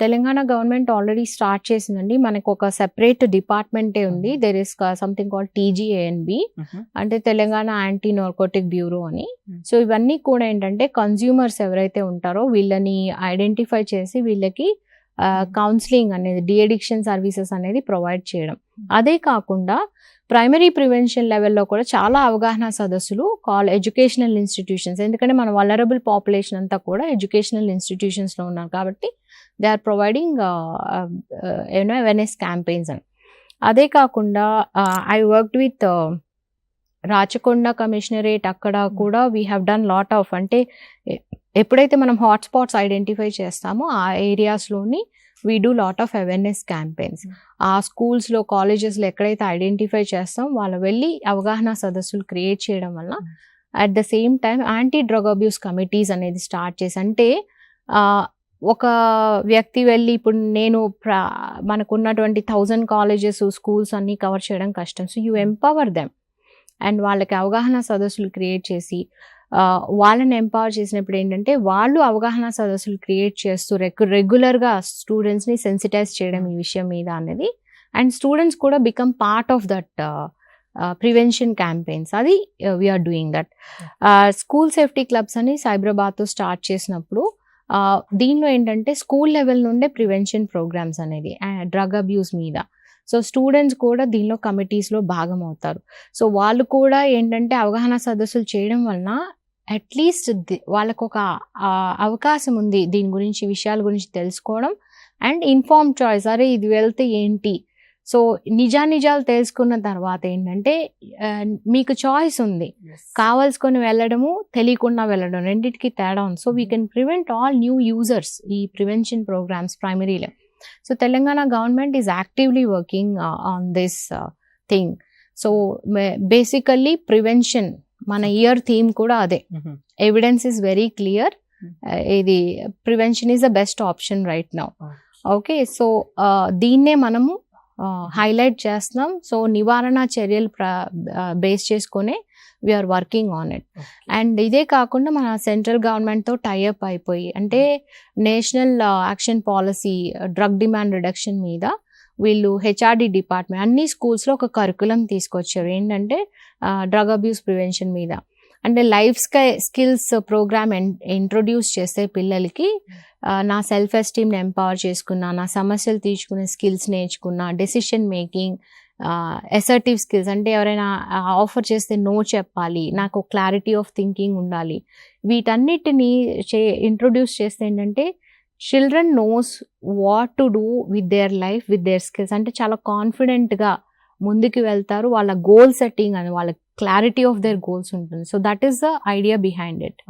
Telangana government already start చేసిందండి. మనకు ఒక సెపరేట్ డిపార్ట్మెంటే ఉంది. There is something called TGANB, అంటే తెలంగాణ యాంటీ నార్కోటిక్ బ్యూరో అని. సో ఇవన్నీ కూడా ఏంటంటే కన్జ్యూమర్స్ ఎవరైతే ఉంటారో వీళ్ళని ఐడెంటిఫై చేసి వీళ్ళకి కౌన్సిలింగ్ అనేది, డీఅడిక్షన్ సర్వీసెస్ అనేది ప్రొవైడ్ చేయడం. అదే కాకుండా ప్రైమరీ ప్రివెన్షన్ లెవెల్లో కూడా చాలా అవగాహన సదస్సులు ఎడ్యుకేషనల్ ఇన్స్టిట్యూషన్స్, ఎందుకంటే మన వలరబుల్ పాపులేషన్ అంతా కూడా ఎడ్యుకేషనల్ ఇన్స్టిట్యూషన్స్లో ఉన్నారు కాబట్టి they are providing awareness campaigns అని. అదే కాకుండా I worked with Rachakonda commissionerate, అక్కడ కూడా we have done lot of, అంటే ఎప్పుడైతే మనం హాట్స్పాట్స్ ఐడెంటిఫై చేస్తామో ఆ ఏరియాస్లోని we do lot of awareness campaigns. ఆ స్కూల్స్లో, కాలేజెస్లో ఎక్కడైతే ఐడెంటిఫై చేస్తాం వాళ్ళు వెళ్ళి అవగాహన సదస్సులు క్రియేట్ చేయడం వల్ల at the same time anti drug abuse committees అనేది స్టార్ట్ చేసి, అంటే ఒక వ్యక్తి వెళ్ళి, ఇప్పుడు నేను మనకున్నటువంటి 1000 కాలేజెస్, స్కూల్స్ అన్నీ కవర్ చేయడం కష్టం. So you empower them and వాళ్ళకి అవగాహన సదస్సులు క్రియేట్ చేసి వాళ్ళని ఎంపవర్ చేసినప్పుడు ఏంటంటే వాళ్ళు అవగాహన సదస్సులు క్రియేట్ చేస్తూ రెగ్యులర్గా స్టూడెంట్స్ని సెన్సిటైజ్ చేయడం ఈ విషయం మీద అనేది, అండ్ స్టూడెంట్స్ కూడా become part of that prevention campaigns. అది we are doing that. School safety clubs అని సైబరాబాద్తో స్టార్ట్ చేసినప్పుడు దీనిలో ఏంటంటే స్కూల్ లెవెల్ నుండే ప్రివెన్షన్ ప్రోగ్రామ్స్ అనేది డ్రగ్ అబ్యూస్ మీద. సో స్టూడెంట్స్ కూడా దీనిలో కమిటీస్లో భాగం అవుతారు. సో వాళ్ళు కూడా ఏంటంటే అవగాహన సదస్సులు చేయడం వలన అట్లీస్ట్ వాళ్ళకు ఒక అవకాశం ఉంది దీని గురించి, విషయాల గురించి తెలుసుకోవడం అండ్ ఇన్ఫార్మ్ చాయిస్. అరే ఇది వెళ్తే ఏంటి, సో నిజాలు తెలుసుకున్న తర్వాత ఏంటంటే మీకు చాయిస్ ఉంది, కావాల్సుకొని వెళ్ళడము, తెలియకుండా వెళ్ళడం, రెండింటికి తేడా ఉంది. So we can prevent all new users ఈ ప్రివెన్షన్ ప్రోగ్రామ్స్ ప్రైమరీలో. So Telangana government is actively working on this thing. So basically prevention, మన ఇయర్ థీమ్ కూడా అదే, ఎవిడెన్స్ ఈజ్ వెరీ క్లియర్, ఇది prevention is the best option right now. Okay, so దీన్నే మనము highlight చేస్తున్నాం. So నివారణ చర్యలు బేస్ చేసుకునే we are working on it. And ఇదే కాకుండా మన సెంట్రల్ గవర్నమెంట్తో టైఅప్ అయిపోయి, అంటే national action policy drug demand reduction మీద వీళ్ళు HRD డిపార్ట్మెంట్ అన్ని స్కూల్స్లో ఒక కరికులం తీసుకొచ్చారు ఏంటంటే డ్రగ్ అబ్యూస్ ప్రివెన్షన్ మీద. అంటే లైఫ్ స్కిల్స్ ప్రోగ్రామ్ ఇంట్రొడ్యూస్ చేస్తే పిల్లలకి నా సెల్ఫ్ ఎస్టీమ్ని ఎంపవర్ చేసుకున్నా, నా సమస్యలు తీర్చుకునే స్కిల్స్ నేర్చుకున్నా, డెసిషన్ మేకింగ్, అసర్టివ్ స్కిల్స్, అంటే ఎవరైనా ఆఫర్ చేస్తే నో చెప్పాలి, నాకు క్లారిటీ ఆఫ్ థింకింగ్ ఉండాలి, వీటన్నిటిని ఇంట్రొడ్యూస్ చేస్తే ఏంటంటే children knows what to do with their life, with their skills, అంటే చాలా కాన్ఫిడెంట్గా ముందుకు వెళ్తారు. వాళ్ళ గోల్ సెట్టింగ్ అని, వాళ్ళ క్లారిటీ ఆఫ్ దేర్ గోల్స్ ఉంటుంది. So that is the idea behind it.